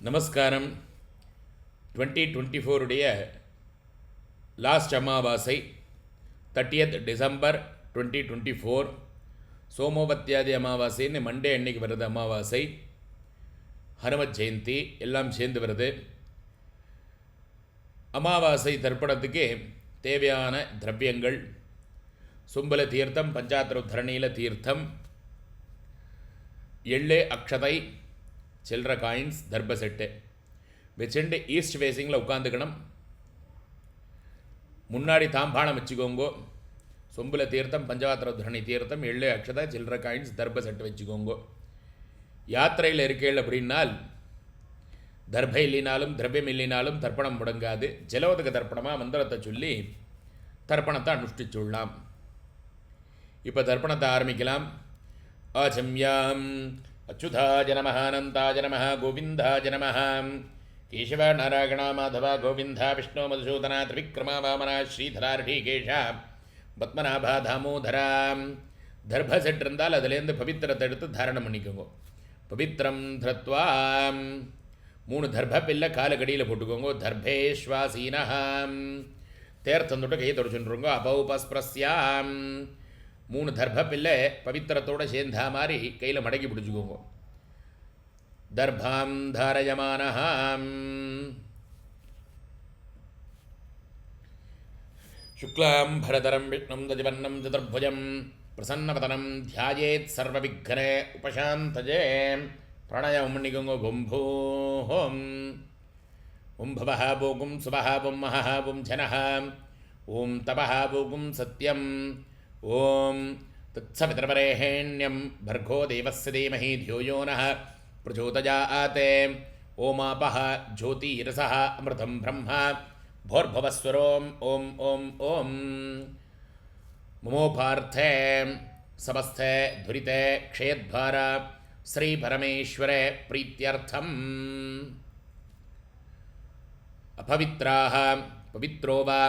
நமஸ்காரம். 2024 உடைய லாஸ்ட் அமாவாசை 30th டிசம்பர் 2024 சோமோபத்தியாதி அமாவாசைன்னு மண்டே அன்னைக்கு வருது. அமாவாசை, ஹனுமத் ஜெயந்தி எல்லாம் சேர்ந்து வருது. அமாவாசை தர்ப்பணத்துக்கு தேவையான திரவியங்கள்: சும்பல தீர்த்தம், பஞ்சாத்திர தரணியில தீர்த்தம், எள்ளு, அக்ஷதை, சில்லற காயின்ஸ், தர்ப செட்டு வச்சுட்டு ஈஸ்ட் ஃபேஸிங்கில் உட்காந்துக்கணும். முன்னாடி தாம்பாளம் வச்சுக்கோங்கோ. சொம்புல தீர்த்தம், பஞ்சவாத்திர தரணி தீர்த்தம், எள்ளு, அக்ஷதை, சில்லற காயின்ஸ், தர்ப செட்டு வச்சுக்கோங்கோ. யாத்திரையில் இருக்கேள் அப்படின்னால் தர்பை இல்லைனாலும் திரவியம் இல்லைனாலும் தர்ப்பணம் முடங்காது. ஜலோதக தர்ப்பணமாக மந்திரத்தை சொல்லி தர்ப்பணத்தை அனுஷ்டிச்சுடலாம். இப்போ தர்ப்பணத்தை ஆரம்பிக்கலாம். ஆச்சம்யாம் அச்சுதாஜ நமः, அனந்தாஜ நமः, கோவிந்தாஜ நமः. கேசவ நாராயண மாதவ கோவிந்தா, விஷ்ணு மதுசூதனா, திரிவிக்ரமா வாமனா, ஸ்ரீதரா ரிஷிகேஷா, பத்மநாபா, தாமோதரா. தர்ப செட் இருந்தால் அதுலேருந்து பவித்திரத்தை எடுத்து தாரணம் பண்ணிக்கோங்க. பவித்திரம் தத்வா 3 தர்ப பில்லை காலக்கடியில் போட்டுக்கோங்க. தர்பேஸ்வாசீனா தேர்த்தம் தொட்டு கையை தொடச்சுருங்க. அபௌபஸ்பிரஸ்யாம் 3 தர்ப பில்லை பவித்திரத்தோடு சேர்ந்தா மாதிரி கையில் மடக்கி பிடிச்சிக்கோங்க. தர்பாம் தாரயமானஹாம் சுக்லாம் பரதரம் விஷ்ணும் ததிவன்னம் சதுர்புஜம் பிரசன்னவதனம் தியாயேத் சர்வவிக்ன உபசாந்தஜே. பிரணயம் பண்ணிக்கோங்க. கும்பூஹோம் ஓம் பவஹ போகும் சுபஹ ஓம் மஹஹ ஓம் ஜனஹ ஓம் தபஹ போகும் சத்யம் ஓம் தத்சவிதர்வரேஹேண்யம் भर्गो देवस्य धीमहि धियो यो नः प्रचोदयात्. ओमापः ज्योतिरसः अमृतं ब्रह्म भोर्भवस्वरोम ओम ओम ओम. ममोपार्थे समस्ते धुरिते क्षेयद्वार श्री परमेश्वरे प्रीत्यर्थम अपवित्राः पवित्रो वा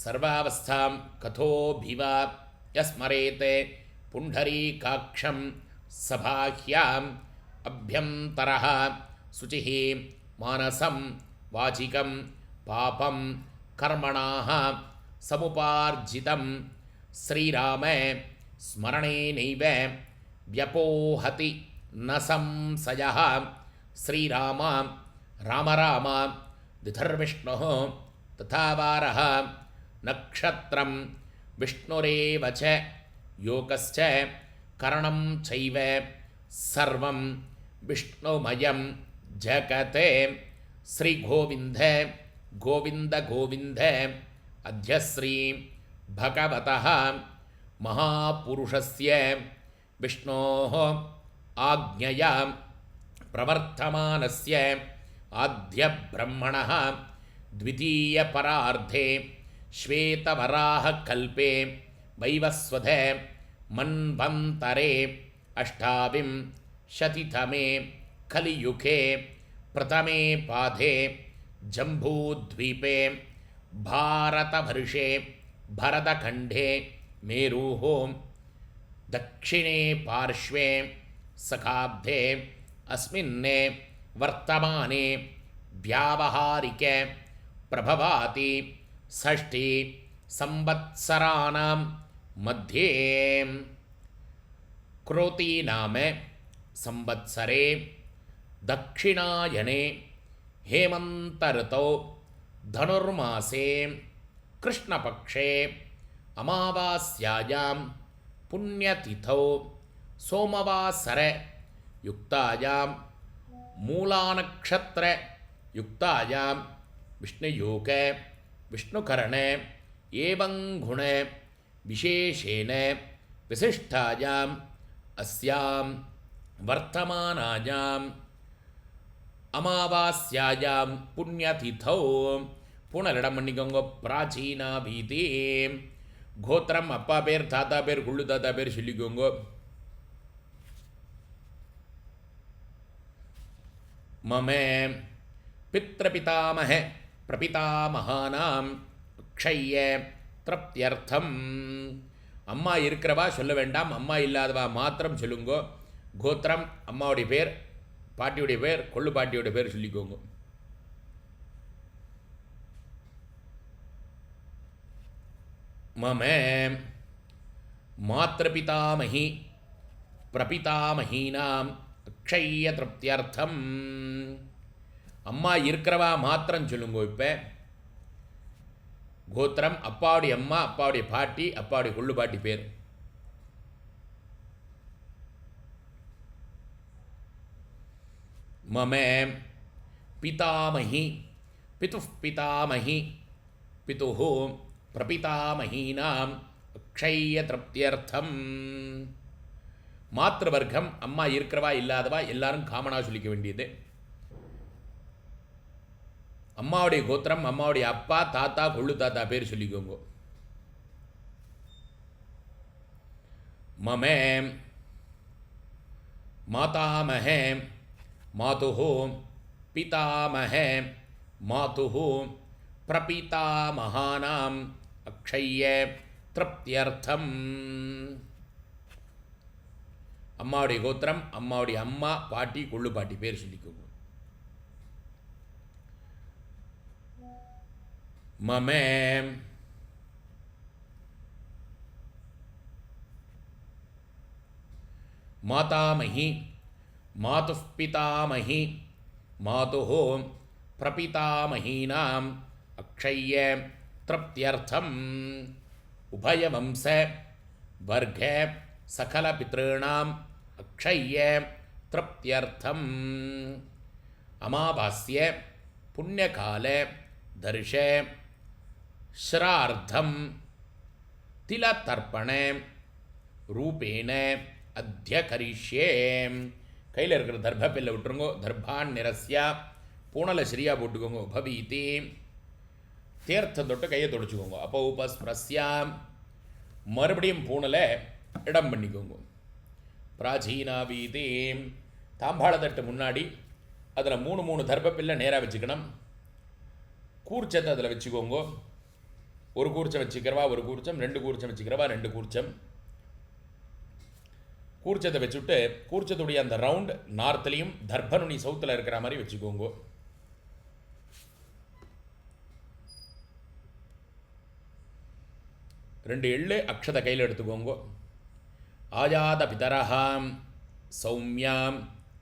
सर्वावस्थां कथोभिवा यस्मरेते पुंडरीकाक्षं सभाह्याम् अभ्यन्तरः शुचिः मानसं वाचिकं पापं कर्मणाः समुपार्जितं श्रीरामे स्मरणेनैव व्यपोहति न संशयः. श्रीराम राम राम दिधर्विष्णुः तथा वारः नक्षत्रं विष्णुरेव च योगश्च करणं चैव सर्वं विष्णुमयं जगते. श्रीगोविन्द गोविन्द गोविन्द अद्य श्री भगवतः महापुरुषस्य विष्णोः आज्ञया प्रवर्तमानस्य आद्य ब्रह्मणः द्वितीयपरार्धे श्वेतवराहकल्पे वैवस्वत मन्वन्तरे अष्टाविंशतितमे कलियुगे प्रथमे पादे जम्बूद्वीपे भारतवर्षे भरतखण्डे मेरुः दक्षिणे पार्श्वे सखाब्दे अस्मिन् वर्तमाने व्यावहारिक प्रभवाति षष्ठी संवत्सराणां मध्ये क्रोती नाम संवत्सरे दक्षिणायने हेमंत ऋतौ धनुर्मासे कृष्णपक्षे अमावास्यायां पुण्यतिथौ सोमवासर युक्तायां मूलानक्षत्र युक्तायां विष्णुयोग विष्णुकरण एवं गुण विशेषेण विशिष्टायाम् अस्यां वर्तमानायाम् अमावास्यायां पुण्यतिथौ. पुनरिடம் பண்ணிக்கோங்க. பிராச்சீனா பீதி கோத்திரம், அப்பா பேர், தாத்தா பேர், குள்ளு தாத்தா பேர் சொல்லிக்கோங்க. मम पितृपितामह प्रपितामहानां क्षय्य तृप्त्यर्थम. அம்மா இருக்கிறவா சொல்ல வேண்டாம், அம்மா இல்லாதவா மாத்திரம் சொல்லுங்கோ. கோத்திரம் அம்மாவுடைய பேர், பாட்டியுடைய பேர், கொள்ளு பாட்டியுடைய பேர் சொல்லிக்கோங்க. மம மாத்ருபிதாமகி பிரபிதாமகீனாம் அக்ஷய திருப்தியர்த்தம். அம்மா இருக்கிறவா மாத்திரம் சொல்லுங்க. இப்போ கோத்திரம், அப்பாவுடைய அம்மா, அப்பாவுடைய பாட்டி, அப்பாவுடைய கொள்ளு பாட்டி பேர். மம பிதாமகி பிதுः பிதாமகி பிதுः பிரபிதாமகீனாம் அக்ஷய திருப்தியர்த்தம். மாத்திருவர்க்கம், அம்மா இருக்கிறவா இல்லாதவா எல்லாரும் காமனாக சொல்லிக்க வேண்டியது. அம்மாவுடைய கோத்திரம், அம்மாவுடைய அப்பா, தாத்தா, கொள்ளு தாத்தா பேர் சொல்லிக்கோங்க. மம மாதாமஹ மாதுः பிதாமஹ மாதுः பிரபிதாமகானாம் அக்ஷய திருப்தியர்த்தம். அம்மாவுடைய கோத்திரம், அம்மாவுடைய அம்மா, பாட்டி, கொள்ளு பாட்டி பேர் சொல்லிக்கோங்க. மம மாதாமஹி மாதுः பிதாமஹி மாதுः பிரபிதாமகீனாம் அக்ஷய திருப்தியர்த்தம். உபயவம்ச வர்க சகல பித்ருணாம் அக்ஷய திருப்தியர்த்தம். அமாவாஸ்ய புண்ணியகால தர்ஷ ஸ்ரார்த்தம் திலதர்ப்பண ரூபேண அத்திய கரிஷ்யே. கையில் இருக்கிற தர்ப பில்லை விட்டுருங்கோ. தர்பான் நிரஸ்யா, பூனலை சரியாக போட்டுக்கோங்க. பவீதி தீர்த்தம் தொட்டு கையை தொடச்சிக்கோங்க. அப்போ உபஸ்பிரஸ்யா, மறுபடியும் பூனலை இடம் பண்ணிக்கோங்க. பிராச்சீனா வீதி, தாம்பாளத்தட்டு முன்னாடி அதில் 3 தர்ப பில்லை நேராக வச்சுக்கணும். கூர்ச்சத்தை அதில் வச்சுக்கோங்க. ஒரு கூர்ச்சம் வச்சுக்கிறவா ஒரு கூர்ச்சம், 2 கூர்ச்சம் வச்சுக்கிறவா 2 கூர்ச்சம். கூர்ச்சத்தை வச்சுட்டு கூர்ச்சத்துடைய அந்த ரவுண்ட் நார்த்லையும் தர்பனுனி சவுத்தில் இருக்கிற மாதிரி வச்சுக்கோங்க. ரெண்டு எள்ளு அக்ஷத கையில் எடுத்துக்கோங்க. ஆஜாத பிதரஹாம் சௌமியாம்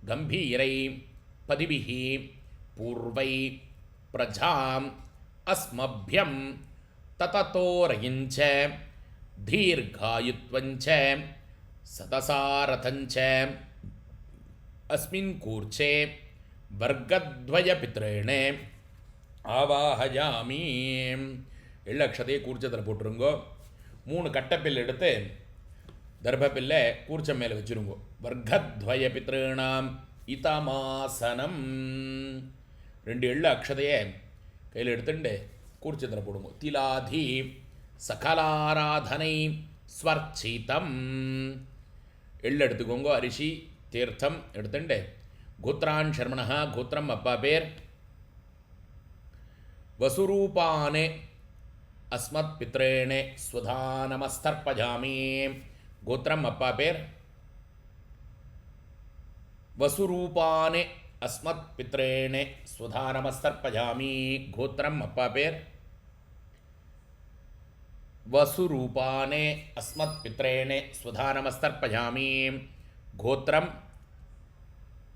கம்பீரை பதிபிஹி பூர்வை பிரஜாம் அஸ்மபியம் தததோரயிஞ்ச தீர்காயுத்வஞ்ச சதசாரதஞ்ச அஸ்மின் கூர்ச்சே வர்க்கத்வய பித்ரேணே ஆவாஹயாமி. எள்ளக்ஷதையை கூர்ச்சத்தில் போட்டுருங்கோ. 3 கட்டப்பில் எடுத்து தர்பப்பில்லை கூர்ச்சம் மேலே வச்சுருங்கோ. வர்க்கத்வய பித்ருணாம் இதமாசனம். 2 எள்ளு அக்ஷதையை கையில் எடுத்துட்டு கூர்ச்சத்தில் போடுங்க. திலாதி சகலாராதனை ஸ்வர்ச்சிதம். எள்ளு எடுத்துக்கோங்க. அரிசி தீர்த்தம் எடுத்துட்டு கோத்ரான் சர்மணா, கோத்திரம் அப்பா பேர். வசுரூபானே அஸ்மத் பித்ரேணே ஸ்வதானமஸ்தர்ப்பஜாமி. கோத்திரம் அப்பா பேர். வசுரூபானே அஸ்மத் பித்ரேணே ஸ்வதானமஸ்தர்ப்பஜாமி. கோத்திரம் அப்பா பேர். வசுரூபானே அஸ்மத் பித்ரேணே ஸ்வதானமஸ்தர்ப்பஜாமி. கோத்திரம்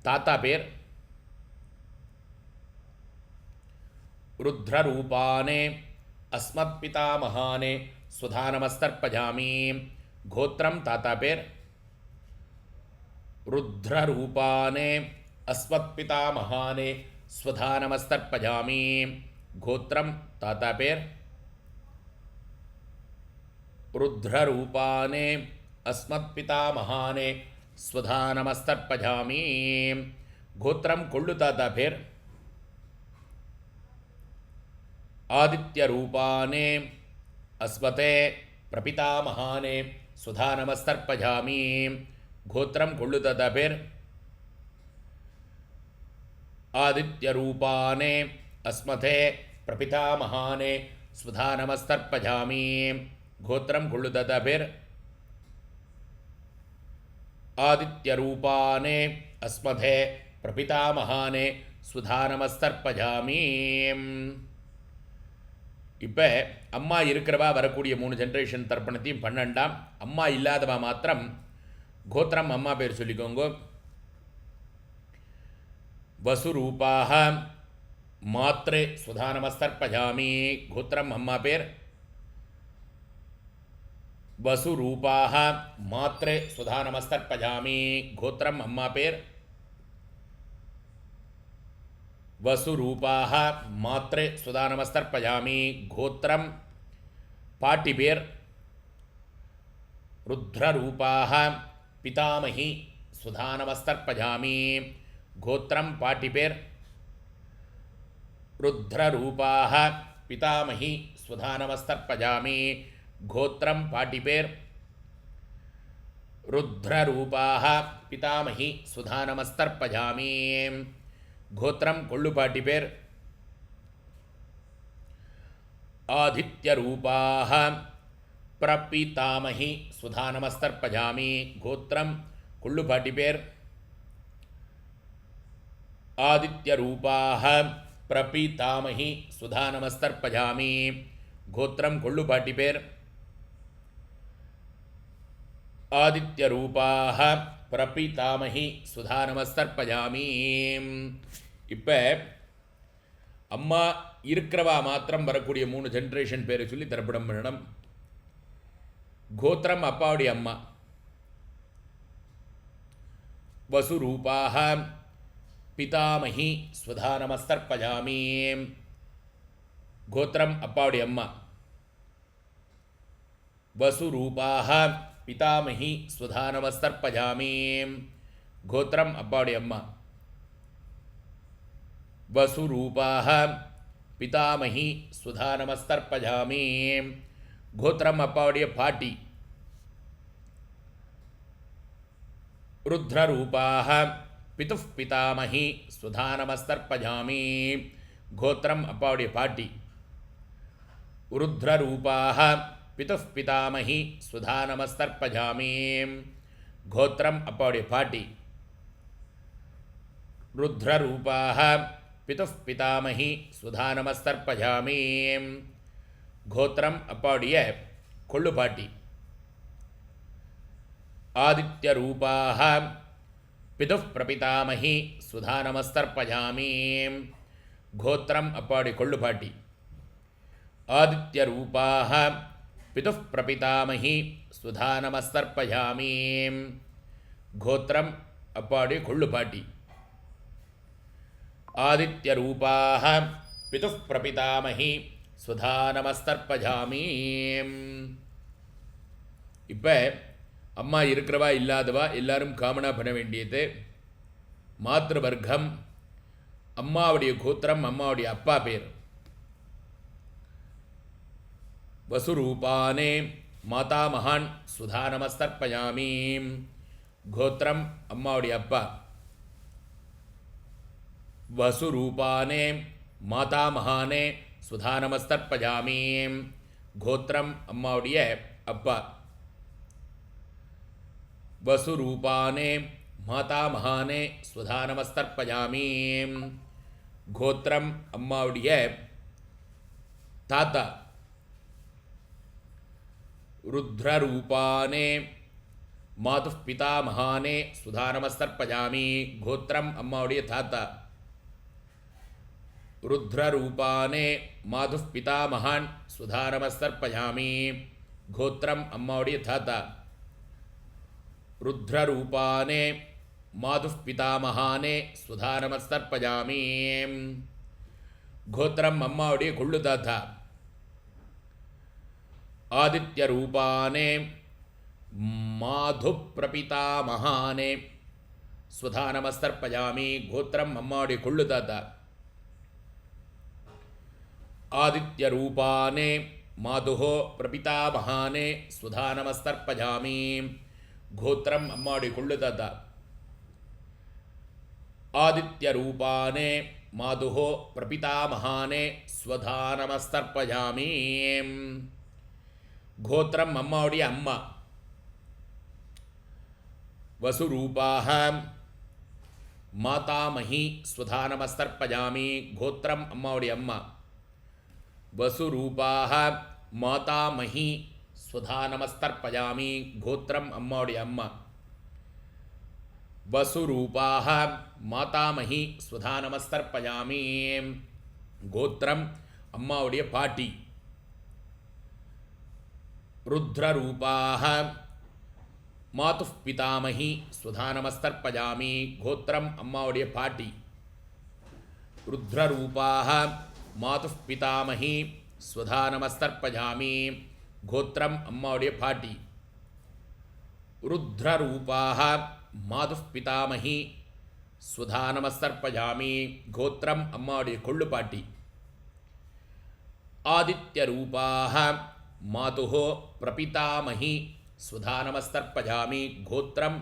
தாத்தா பேர். ருத்ரரூபானே அஸ்மத் பிதாமகானே ஸ்வதானமஸ்தர்ப்பஜாமி. கோத்திரம் தாத்தா பேர். ருத்ரரூபானே அஸ்மத் பிதாமகானே ஸ்வதானமஸ்தர்ப்பஜாமி. கோத்திரம் தாத்தா பேர். ருத்ரரூபானே அஸ்மத் பிதாமகானே ஸ்வதானமஸ்தர்ப்பஜாமி. கோத்திரம் கொள்ளு தாத்தா பேர். ஆதித்யரூபானே அஸ்மதே பிரபிதாமகானே ஸ்வதானமஸ்தர்ப்பஜாமி. கோத்திரம் கொள்ளு தாத்தா பேர். ஆதித்யரூபானே அஸ்மதே பிரபிதாமகானே ஸ்வதானமஸ்தர்ப்பஜாமி. கோத்திரம் கொள்ளு தாத்தா பேர். ஆதித்யரூபானே அஸ்மதே பிரபிதாமகானே சுதாநமஸ்தர்ப்பஜாமி. இப்போ அம்மா இருக்கிறவா வரக்கூடிய 3 ஜென்ரேஷன் தர்ப்பணத்தையும் பண்ணண்டாம். அம்மா இல்லாதவா மாத்திரம் கோத்திரம் அம்மா பேர் சொல்லிக்கோங்க. வசுரூபாக மாத்ரே சுதாநமஸ்தர்ப்பஜாமி. கோத்திரம் அம்மா பேர். வசுரூபாக மாத்ரே சுதாநமஸ்தர்ப்பஜாமி. கோத்திரம் அம்மா பேர். வசுரூபாக மாத்ரே சுதாநமஸ்தர்ப்பஜாமி. கோத்திரம் பாட்டி பேர். ருத்ரரூபாக பிதாமகி சுதாநமஸ்தர்ப்பஜாமி. கோத்திரம் பாட்டி பேர். ருத்ரரூபாக பிதாமகி சுதாநமஸ்தர்ப்பஜாமி. கோத்திரம் பாட்டி பேர். ருத்ரரூபாக பிதாமகி சுதாநமஸ்தர்ப்பஜாமி. கோத்திரம் கொள்ளுப்பாட்டி பேர். ஆதித்யரூபாக பிரபிதாமகி சுதாநமஸ்தர்ப்பஜாமி. கோத்திரம் கொள்ளுப்பாட்டி பேர். ஆதித்யரூபாக பிரபிதாமகி சுதாநமஸ்தர்ப்பஜாமி. கோத்திரம் கொள்ளுப்பாட்டி பேர். ஆதித்யரூபாக பிரபிதாமகி சுதாநமஸ்தர்ப்பஜாமி. இப்போ அம்மா இருக்கிறவா மாத்திரம் வரக்கூடிய 3 ஜென்ரேஷன் பேரை சொல்லி தர்ப்பணம் பண்ணணும். கோத்திரம் அப்பாவுடைய அம்மா. வசுரூபாக பிதாமகி சுதாநமஸ்தர்ப்பஜாமி. கோத்திரம் அப்பாவுடைய அம்மா. வசுரூபாக பிதாமகி சுதாநமஸ்தர்ப்பஜாமி. கோத்திரம் அப்பாவுடைய அம்மா. வசுரூபாக பிதாமகி சுதாநமஸ்தர்ப்பஜாமி. கோத்திரம் அப்பாவுடைய பாட்டி. ருத்ரரூபாக பிதுஃப் பிதாமகி சுதாநமஸ்தர்ப்பஜாமி. கோத்திரம் அப்பாவுடைய பாட்டி. ருத்ரரூபாக பிதுஃப் பிதாமகி சுதாநமஸ்தர்ப்பஜாமி. கோத்திரம் அப்பாவுடைய பாட்டி. ருத்ரரூபாக பிதுஃப் பிதாமகி சுதாநமஸ்தர்ப்பஜாமி. கோத்திரம் அப்பாவுடைய கொள்ளுப்பாட்டி. ஆதித்யரூபாக பிதுஃப் பிரபிதாமகி சுதாநமஸ்தர்ப்பஜாமி. கோத்திரம் அப்பாவுடைய கொள்ளுப்பாட்டி. ஆதித்யரூபாக பிதுஃப் பிரபிதாமகி சுதாநமஸ்தர்ப்பஜாமி. கோத்திரம் அப்பாவுடைய கொள்ளுப்பாட்டி. ஆதித்யரூபாக பிதுஃப் பிரபிதாமகி சுதாநமஸ்தர்ப்பஜாமி. இப்போ அம்மா இருக்கிறவா இல்லாதவா எல்லாரும் காமனாக பண்ண வேண்டியது மாத்ருவர்க்கம். அம்மாவுடைய கோத்திரம் அம்மாவுடைய அப்பா பேர். வசுரூபானே மாதாமகான் சுதாநமஸ்தர்ப்பஜாமி. கோத்திரம் அம்மாவுடைய அப்பா. வசுரூபானே மாதாமகானே சுதாநமஸ்தர்ப்பஜாமி. கோத்திரம் அம்மாவுடைய அப்பா. வசுரூபானே மாதாமகானே சுதாநமஸ்தர்ப்பஜாமி. கோத்திரம் அம்மாவுடைய தாத்தா. ருத்ரரூபானே மாதுஃப் பிதாமகானே சுதாநமஸ்தர்ப்பஜாமி. கோத்திரம் அம்மாவுடைய தாத்தா. ருத்ரரூபானே மாதுஃப் பிதாமகான் சுதாநமஸ்தர்ப்பஜாமி. கோத்திரம் அம்மாவுடைய தாத்தா. ருத்ரரூபானே மாதுஃப் பிதாமகானே சுதாநமஸ்தர்ப்பஜாமி. கோத்திரம் அம்மாவுடைய கொள்ளு தாத்தா. ஆதித்யரூபானே மாதுப் பிரபிதாமகானே சுதாநமஸ்தர்ப்பஜாமி. கோத்திரம் அம்மாவுடைய கொள்ளு தாத்தா. ஆதித்யரூபானே மாதுஹோ பிரபிதாமகானே சுதாநமஸ்தர்ப்பஜாமி. கோத்திரம் அம்மாவுடைய கொள்ளு தாத்தா. ஆதித்யரூபானே மாதுஹோ பிரபிதாமகானே ஸ்வதாநமஸ்தர்ப்பஜாமி. கோத்திரம் அம்மாவுடைய அம்மா. வசுரூபாக மாதாமகி ஸ்வதா நமஸ்தர்ப்பயாமி கோத்திரம் அம்மாவுடைய அம்மா. வசுரூபாக மாதாமகி ஸ்வதா நமஸ்தர்ப்பயாமி கோத்திரம் அம்மாவுடைய அம்மா. வசுரூபாக மாதாமகி ஸ்வதா நமஸ்தர்ப்பயாமி கோத்திரம் அம்மாவுடைய பாட்டி. ருத்ரரூபாக மாதுஃப் பிதாமகி ஸ்வதா நமஸ்தர்ப்பயாமி கோத்திரம் அம்மாவுடைய பாட்டி. ருத்ரரூபாக மாதுஃப் பிதாமகி ஸ்வதா நமஸ்தர்ப்பயாமி கோத்திரம் அம்மாவுடைய பாட்டி. ருத்ரரூபாக மாதுஃப் பிதாமகி ஸ்வதா நமஸ்தர்ப்பயாமி கோத்திரம் அம்மாவுடைய கொள்ளு பாட்டி. ஆதித்யரூபாக மாதுः பிரபிதாமகி ஸ்வதா நமஸ்தர்ப்பயாமி கோத்திரம்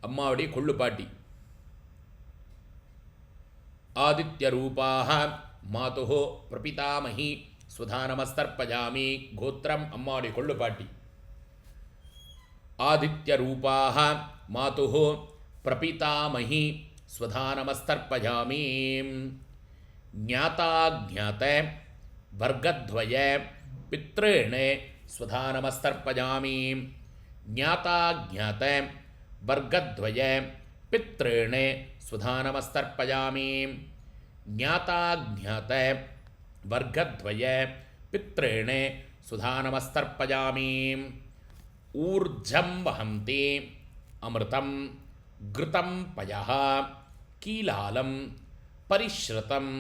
அம்மாவுடைய கொள்ளு பாட்டி. ஆதித்யரூபாக மாதுः பிரபிதாமகி ஸ்வதா நமஸ்தர்ப்பயாமி கோத்திரம் அம்மாவுடைய கொள்ளு பாட்டி. ஆதித்யரூபாக மாதுः பிரபிதாமகி ஸ்வதா நமஸ்தர்ப்பயாமி ஞாதாஜ்ஞாத வர்கத்வய பித்ரேண ஸ்வதா நமஸ்தர்ப்பயாமி ஞாதாஜ்ஞாத வர்கத்வய பித்ரேண ஸ்வதா நமஸ்தர்ப்பயாமி ஞாதாஜ்ஞாத வர்கத்வய பித்ரேண ஸ்வதா நமஸ்தர்ப்பயாமி. ஊர்ஜம் வஹந்தி அமிர்தம் கிருதம் பயः கீலாலம் பரிஷ்ருதம்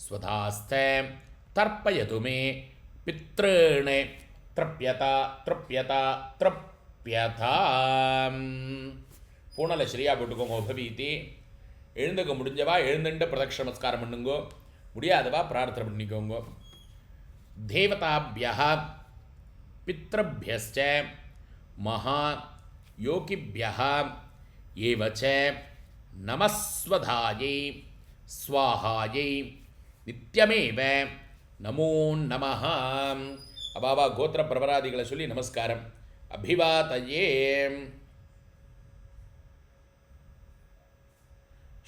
ஸ்வதாஸ்த தர்ப்பயது மே பித்ரேண த்ரப்யதா த்ரப்யதா த்ரப்யதா. பூனலை சரியாக போட்டுக்கோங்க. உபவீதி எழுந்துக்க முடிஞ்சவா எழுந்துட்டு பிரதட்ச நமஸ்காரம் பண்ணுங்கோ, முடியாதவா பிரார்த்தனை பண்ணிக்கோங்க. தேவதாபியः பித்ருभ्यश्च மகா யோகிभ्यः ஏவச்ச நமஸ்வதாயை ஸ்வாஹாயை நித்யமேவ நமோ நமः. அபாவா கோத்திர பிரபராதிகளை சொல்லி நமஸ்காரம். அபிவாதயே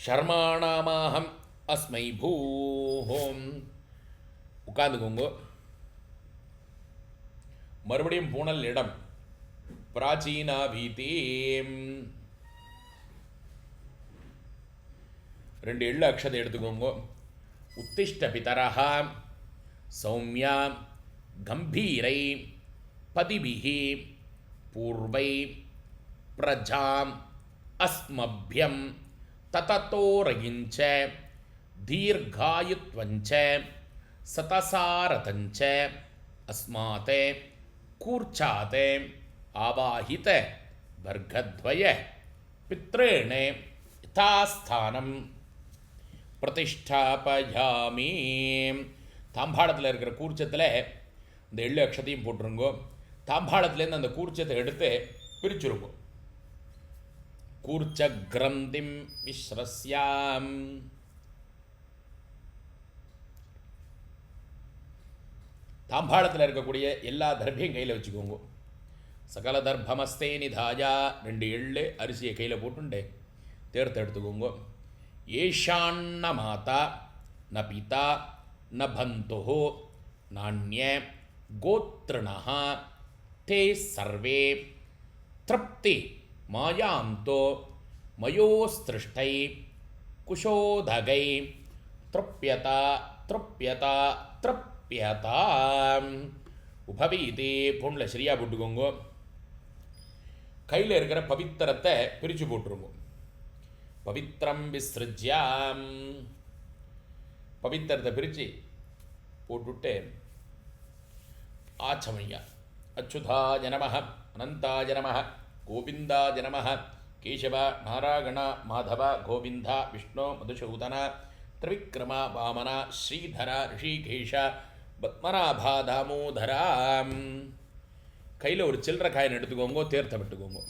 ஷர்மாணாமாஹம் அஸ்மை பூஹோம். உட்கார்ந்துக்கோங்க. மறுபடியும் பூனல் இடம் பிராச்சீனா வீதி. 2 எள்ளு அக்ஷதை எடுத்துக்கோங்க. உத்திஷ்ட பிதரஹ சௌமியா கம்பீரை பதிபிஹி பூர்வை பிரஜாம் அஸ்மப்யம் தததோரயிஞ்ச தீர்காயுத்வஞ்ச சதசாரதஞ்ச அஸ்மாத் கூர்ச்சாத் ஆவாஹித வர்கத்வய பித்ரேண யதாஸ்தானம் பிரதிஷ்டாபயாமி. தாம்பாளத்தில் இருக்கிற கூர்ச்சத்தில் இந்த எள்ளு அக்ஷதையும் போட்டுருங்கோ. தாம்பாளத்துலேருந்து அந்த கூர்ச்சத்தை எடுத்து பிரிச்சுருங்கோ. கூர்ச்ச கிரந்திம் விஸ்ரஸ்யாம். தாம்பாளத்தில் இருக்கக்கூடிய எல்லா தர்பையும் கையில் வச்சுக்கோங்க. சகல தர்பமஸ்தே நிதாயா. 2 எள்ளு அரிசியை கையில் போட்டுண்டு தேர்த்து எடுத்துக்கோங்க. ஏஷான்ன மாதா ந பிதா ந பந்துः நாண்ய கோத்ருணः தே சர்வே த்ருப்தி மாயாந்தோ மயோஸ்திருஷ்டை குஷோதகை த்ருப்யதா த்ருப்யதா த்ருப்யதா. உபவீதி பொண்ணில் சரியாக போட்டுக்கோங்க. கையில் இருக்கிற பவித்திரத்தை பிரித்து போட்டுருங்க. பவித்ரம் விஸ்ருஜ்யாம். பவித்திரத்தை பிரித்து போட்டுவிட்டு ஆச்சமையா அச்சுதாய நமः அனந்தாய நமः கோவிந்தாய நமः கேசவ நாராயண மாதவ கோவிந்த விஷ்ணு மதுசூதன திரிவிக்ரம வாமன ஸ்ரீதர ரிஷிகேஷ பத்மநாபா தாமோதரா. கையில் ஒரு சில்லற காயின் எடுத்துக்கோங்க. தேர்த்த விட்டுக்கோங்க.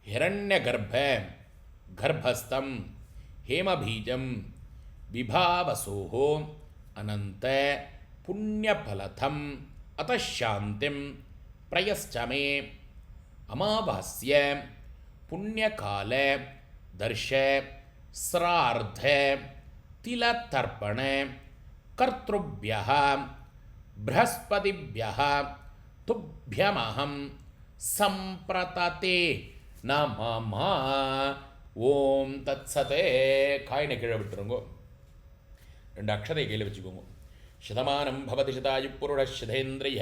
ஹிரண்ய கர்ப்ப கர்ப்பஸ்தம் ஹேமபீஜம் விபாவசோஹோ அனந்த புண்ணியபலதம் அதாந்திம் பிரயஸ்சமே அமாவாஸ்ய புண்ணியகால தர்ஷ ஸ்ரார்த்தே திலதர்ப்பணே கர்த்ருப்யः ப்ரஹஸ்பதிப்யः துப்யமஹம் சம்பிரததே நமம. ஓம் தத்சதே. காயினை கீழே விட்டுருங்கோ. 2 அக்ஷதை கையில் வச்சுக்கோங்க. சதமானம் பவதி சதாயு புருஷ சதேந்திரிய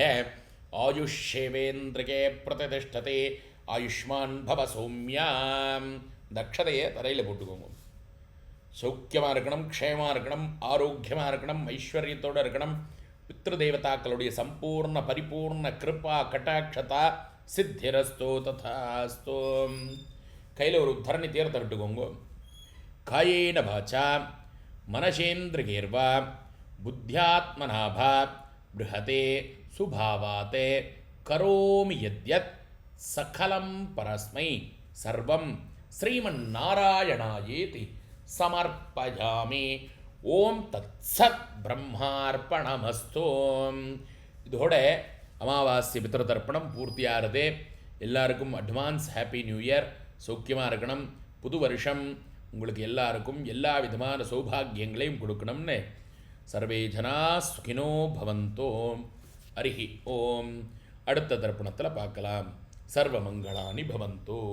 ஆயுஷேவேந்திரகே பிரதிஷ்டதே ஆயுஷ்மான் பவ சௌமியாம். இந்த அக்ஷதையை தரையில் போட்டுக்கோங்க. சௌக்கியமாக இருக்கணும், க்ஷேமாக இருக்கணும், ஆரோக்கியமாக இருக்கணும், ஐஸ்வர்யத்தோடு இருக்கணும். பித்ருதேவதாக்களுடைய சம்பூர்ண பரிபூர்ண கிருபா கட்டாட்சதா சித்திரஸ்தோ ததாஸ்தோ. கையில் ஒரு தரணி தீர்த்த விட்டுக்கோங்க. காயேன வாச்சா மனசேந்திரியர்வா புத்தியாத்மனாபா பிருஹதே சுபாவாதே கரோமி யத்யத் சகலம் பரஸ்மை சர்வம் ஸ்ரீமன்னாராயணாயேதி சமர்ப்பயாமி. ஓம் தத்சத் பிரம்மார்ப்பணமஸ்து. இதோட அமாவாஸ்ய பித்ருதர்ப்பணம் பூர்த்தியாகிறது. எல்லாருக்கும் அட்வான்ஸ் ஹாப்பி நியூ இயர். சௌக்கியமாக இருக்கணும். புது வருஷம் உங்களுக்கு எல்லாருக்கும் எல்லா விதமான சௌபாகியங்களையும் கொடுக்கணும்னு சர்வே ஜனா சுகினோ பவந்தோ. ஹரிஹி ஓம். அடுத்த தர்ப்பணத்தில் பார்க்கலாம். சர்வமங்களானி பவந்தோ.